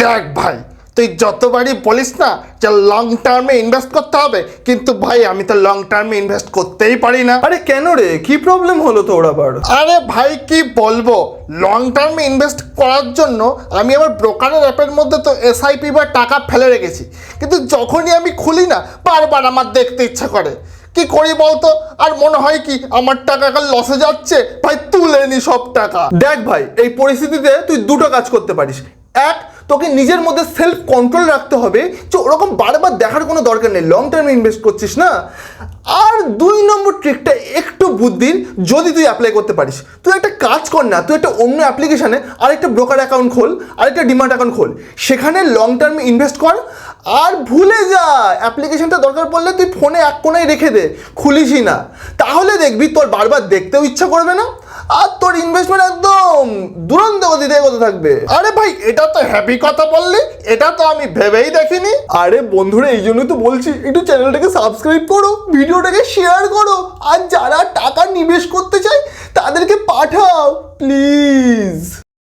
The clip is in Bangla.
দেখ ভাই, তুই যতবারই বলিস না যে লং টার্মে ইনভেস্ট করতে হবে, কিন্তু ভাই আমি তো লং টার্মে ইনভেস্ট করতেই পারি না। আরে কেন রে, কি প্রবলেম হলো তোর আবার? আরে ভাই কি বলবো, লং টার্মে ইনভেস্ট করার জন্য আমি আমার ব্রোকারের অ্যাপের মধ্যে তো এসআইপি বা টাকা ফেলে রেখেছি, কিন্তু যখনই আমি খুলি না বারবার আমার দেখতে ইচ্ছা করে। কি করি বলতো? আর মনে হয় কি আমার টাকা কাল লসে যাচ্ছে, ভাই তুলে নি সব টাকা। দেখ ভাই, এই পরিস্থিতিতে তুই দুটো কাজ করতে পারিস। এক, তোকে নিজের মধ্যে সেলফ কন্ট্রোল রাখতে হবে যে ওরকম বারবার দেখার কোনো দরকার নেই, লং টার্মে ইনভেস্ট করছিস না। আর 2 নম্বর ট্রিকটা একটু বুদ্ধির, যদি তুই অ্যাপ্লাই করতে পারিস, তুই একটা কাজ কর না, তুই একটা অন্য অ্যাপ্লিকেশানে আরেকটা ব্রোকার অ্যাকাউন্ট খোল, আরেকটা ডিমার্ট অ্যাকাউন্ট খোল, সেখানে লং টার্মে ইনভেস্ট কর। আর ভুলে যা অ্যাপ্লিকেশনটা দরকার পড়লে তুই ফোনে এক কোনায় রেখে দে, খুলিসই না। তাহলে দেখবি তোর বারবার দেখতেও ইচ্ছা করবে না, আর তোর ইনভেস্টমেন্ট একদম দুরন্ত গতিতে এগোতে থাকবে। আরে ভাই এটা তো হ্যাপি কথা বললি, এটা তো আমি ভেবেই দেখিনি। আরে বন্ধুরা, এই জন্যই তো বলছি একটু চ্যানেলটাকে সাবস্ক্রাইব করো, ভিডিওটাকে শেয়ার করো, আর যারা টাকা নিবেশ করতে চায় তাদেরকে পাঠাও প্লিজ।